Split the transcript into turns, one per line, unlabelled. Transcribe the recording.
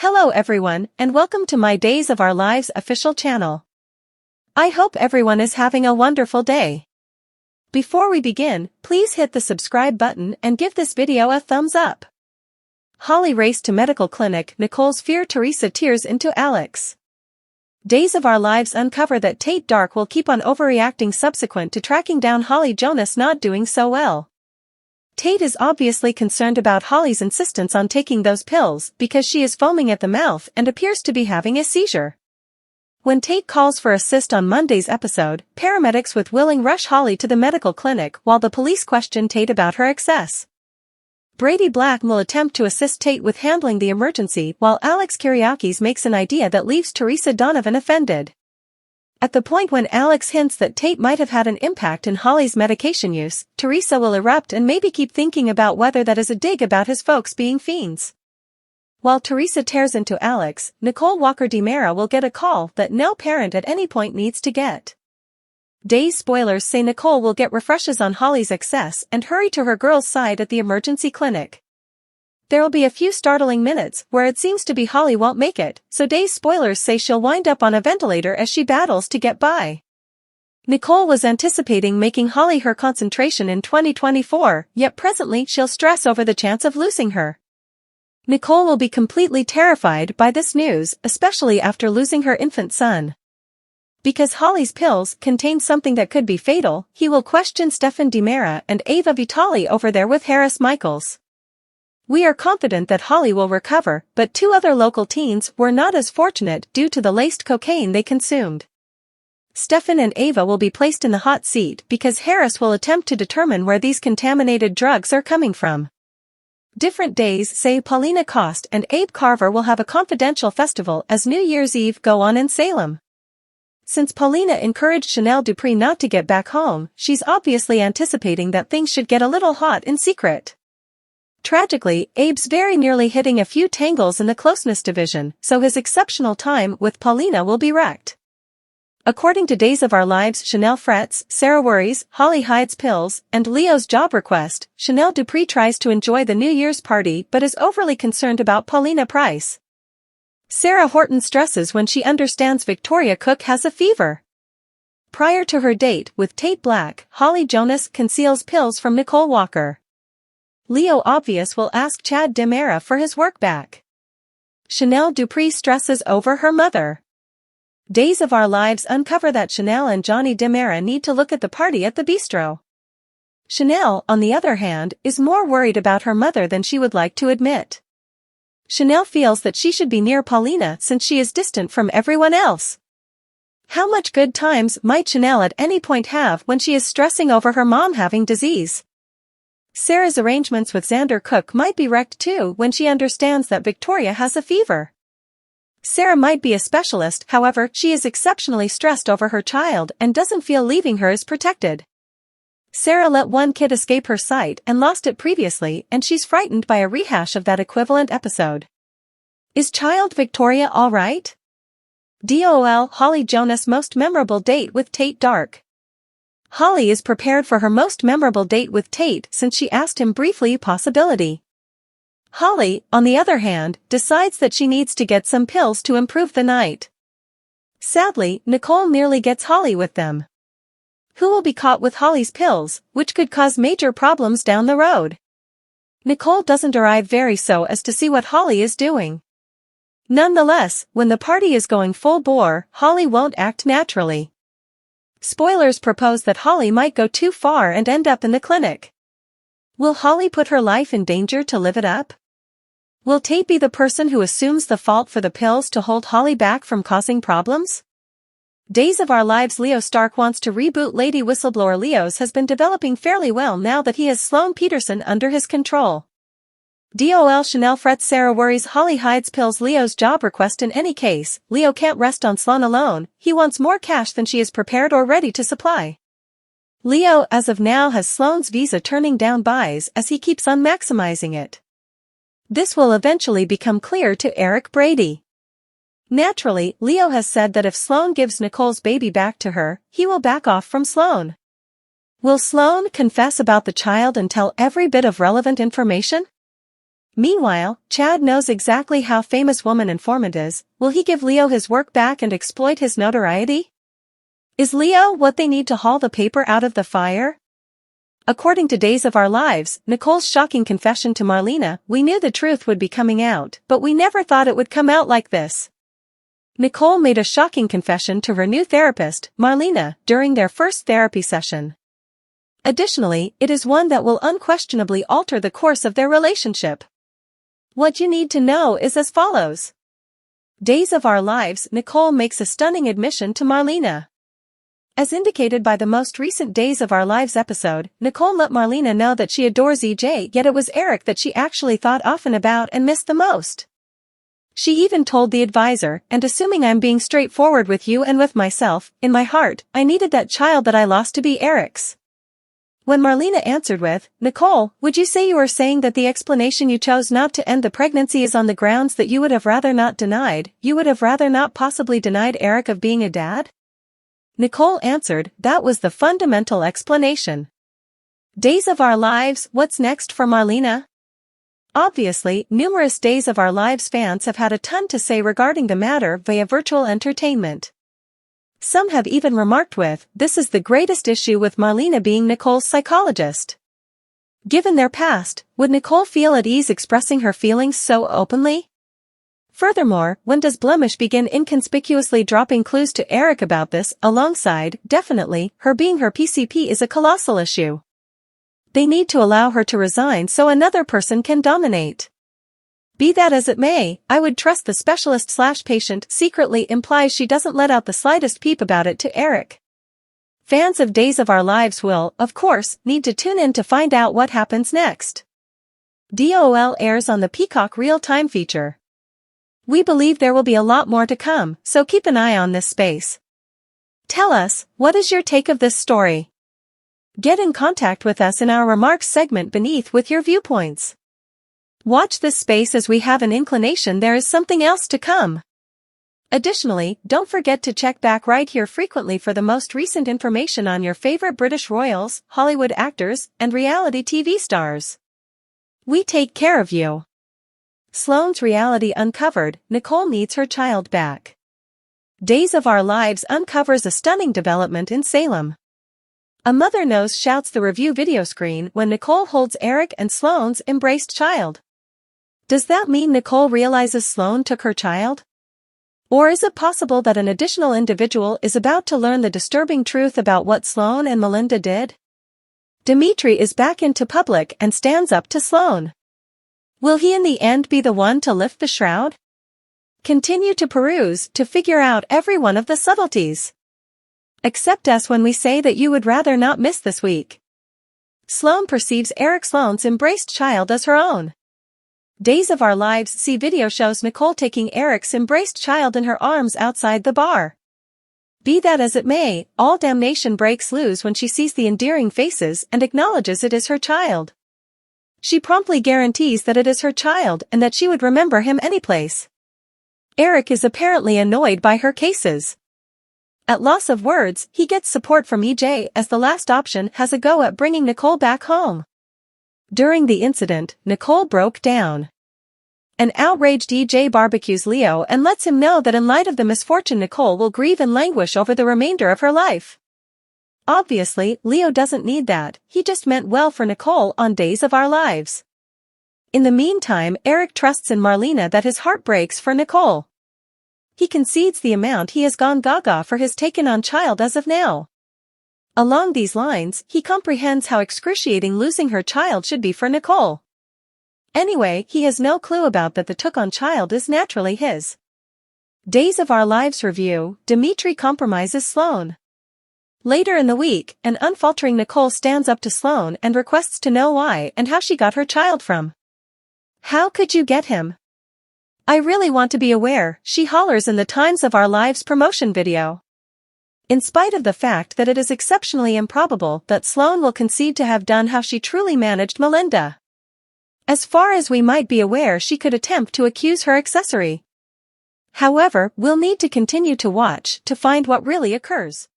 Hello everyone, and welcome to my Days of Our Lives official channel. I hope everyone is having a wonderful day. Before we begin, please hit the subscribe button and give this video a thumbs up. Holly raced to medical clinic. Nicole's fear. Theresa tears into Alex. Days of Our Lives uncover that Tate Dark will keep on overreacting subsequent to tracking down Holly Jonas not doing so well. Tate is obviously concerned about Holly's insistence on taking those pills because she is foaming at the mouth and appears to be having a seizure. When Tate calls for assist on Monday's episode, paramedics with Willing rush Holly to the medical clinic while the police question Tate about her excess. Brady Black will attempt to assist Tate with handling the emergency while Alex Kyriakis makes an idea that leaves Theresa Donovan offended. At the point when Alex hints that Tate might have had an impact in Holly's medication use, Theresa will erupt and maybe keep thinking about whether that is a dig about his folks being fiends. While Theresa tears into Alex, Nicole Walker-DiMera will get a call that no parent at any point needs to get. Days spoilers say Nicole will get refreshes on Holly's excess and hurry to her girl's side at the emergency clinic. There'll be a few startling minutes where it seems to be Holly won't make it, so Days spoilers say she'll wind up on a ventilator as she battles to get by. Nicole was anticipating making Holly her concentration in 2024, yet presently she'll stress over the chance of losing her. Nicole will be completely terrified by this news, especially after losing her infant son. Because Holly's pills contain something that could be fatal, he will question Stefan DiMera and Ava Vitali over there with Harris Michaels. We are confident that Holly will recover, but two other local teens were not as fortunate due to the laced cocaine they consumed. Stefan and Ava will be placed in the hot seat because Harris will attempt to determine where these contaminated drugs are coming from. Different days say Paulina Cost and Abe Carver will have a confidential festival as New Year's Eve go on in Salem. Since Paulina encouraged Chanel Dupree not to get back home, she's obviously anticipating that things should get a little hot in secret. Tragically, Abe's very nearly hitting a few tangles in the closeness division, so his exceptional time with Paulina will be wrecked. According to Days of Our Lives, Chanel frets, Sarah worries, Holly hides pills, and Leo's job request, Chanel Dupree tries to enjoy the New Year's party but is overly concerned about Paulina Price. Sarah Horton stresses when she understands Victoria Cook has a fever. Prior to her date with Tate Black, Holly Jonas conceals pills from Nicole Walker. Leo Obvious will ask Chad DiMera for his work back. Chanel Dupree stresses over her mother. Days of Our Lives uncover that Chanel and Johnny DiMera need to look at the party at the bistro. Chanel, on the other hand, is more worried about her mother than she would like to admit. Chanel feels that she should be near Paulina since she is distant from everyone else. How much good times might Chanel at any point have when she is stressing over her mom having disease? Sarah's arrangements with Xander Cook might be wrecked too when she understands that Victoria has a fever. Sarah might be a specialist, however, she is exceptionally stressed over her child and doesn't feel leaving her is protected. Sarah let one kid escape her sight and lost it previously, and she's frightened by a rehash of that equivalent episode. Is child Victoria alright? DOL Holly Jonas most memorable date with Tate Dark. Holly is prepared for her most memorable date with Tate since she asked him briefly possibility. Holly, on the other hand, decides that she needs to get some pills to improve the night. Sadly, Nicole nearly gets Holly with them. Who will be caught with Holly's pills, which could cause major problems down the road? Nicole doesn't arrive very so as to see what Holly is doing. Nonetheless, when the party is going full bore, Holly won't act naturally. Spoilers propose that Holly might go too far and end up in the clinic. Will Holly put her life in danger to live it up? Will Tate be the person who assumes the fault for the pills to hold Holly back from causing problems? Days of Our Lives Leo Stark wants to reboot Lady Whistleblower. Leo's has been developing fairly well now that he has Sloane Peterson under his control. DOL Chanel frets. Sarah worries. Holly hides pills. Leo's job request. In any case, Leo can't rest on Sloane alone, he wants more cash than she is prepared or ready to supply. Leo as of now has Sloane's visa turning down buys as he keeps on maximizing it. This will eventually become clear to Eric Brady. Naturally, Leo has said that if Sloane gives Nicole's baby back to her, he will back off from Sloane. Will Sloane confess about the child and tell every bit of relevant information? Meanwhile, Chad knows exactly how famous woman informant is. Will he give Leo his work back and exploit his notoriety? Is Leo what they need to haul the paper out of the fire? According to Days of Our Lives, Nicole's shocking confession to Marlena, we knew the truth would be coming out, but we never thought it would come out like this. Nicole made a shocking confession to her new therapist, Marlena, during their first therapy session. Additionally, it is one that will unquestionably alter the course of their relationship. What you need to know is as follows. Days of Our Lives, Nicole makes a stunning admission to Marlena. As indicated by the most recent Days of Our Lives episode, Nicole let Marlena know that she adores EJ, yet it was Eric that she actually thought often about and missed the most. She even told the advisor, and assuming I'm being straightforward with you and with myself, in my heart, I needed that child that I lost to be Eric's. When Marlena answered with, Nicole, would you say you are saying that the explanation you chose not to end the pregnancy is on the grounds that you would have rather not denied, you would have rather not possibly denied Eric of being a dad? Nicole answered, that was the fundamental explanation. Days of Our Lives, what's next for Marlena? Obviously, numerous Days of Our Lives fans have had a ton to say regarding the matter via virtual entertainment. Some have even remarked with, this is the greatest issue with Marlena being Nicole's psychologist. Given their past, would Nicole feel at ease expressing her feelings so openly? Furthermore, when does Blemish begin inconspicuously dropping clues to Eric about this, alongside, definitely, her being her PCP is a colossal issue. They need to allow her to resign so another person can dominate. Be that as it may, I would trust the specialist/patient secretly implies she doesn't let out the slightest peep about it to Eric. Fans of Days of Our Lives will, of course, need to tune in to find out what happens next. DOL airs on the Peacock real-time feature. We believe there will be a lot more to come, so keep an eye on this space. Tell us, what is your take of this story? Get in contact with us in our remarks segment beneath with your viewpoints. Watch this space as we have an inclination there is something else to come. Additionally, don't forget to check back right here frequently for the most recent information on your favorite British royals, Hollywood actors, and reality TV stars. We take care of you. Sloane's reality uncovered, Nicole needs her child back. Days of Our Lives uncovers a stunning development in Salem. A mother knows shouts the review video screen when Nicole holds Eric and Sloane's embraced child. Does that mean Nicole realizes Sloane took her child? Or is it possible that an additional individual is about to learn the disturbing truth about what Sloane and Melinda did? Dimitri is back into public and stands up to Sloane. Will he in the end be the one to lift the shroud? Continue to peruse to figure out every one of the subtleties. Accept us when we say that you would rather not miss this week. Sloane perceives Eric Sloane's embraced child as her own. Days of Our Lives see video shows Nicole taking Eric's embraced child in her arms outside the bar. Be that as it may, all damnation breaks loose when she sees the endearing faces and acknowledges it is her child. She promptly guarantees that it is her child and that she would remember him anyplace. Eric is apparently annoyed by her cases. At loss of words, he gets support from EJ as the last option has a go at bringing Nicole back home. During the incident, Nicole broke down. An outraged EJ barbecues Leo and lets him know that in light of the misfortune Nicole will grieve and languish over the remainder of her life. Obviously, Leo doesn't need that, he just meant well for Nicole on Days of Our Lives. In the meantime, Eric trusts in Marlena that his heart breaks for Nicole. He concedes the amount he has gone gaga for his taken-on child as of now. Along these lines, he comprehends how excruciating losing her child should be for Nicole. Anyway, he has no clue about that the took-on child is naturally his. Days of Our Lives review, Dimitri compromises Sloane. Later in the week, an unfaltering Nicole stands up to Sloane and requests to know why and how she got her child from. How could you get him? I really want to be aware, she hollers in the Times of Our Lives promotion video. In spite of the fact that it is exceptionally improbable that Sloane will concede to have done how she truly managed Melinda. As far as we might be aware, she could attempt to accuse her accessory. However, we'll need to continue to watch to find what really occurs.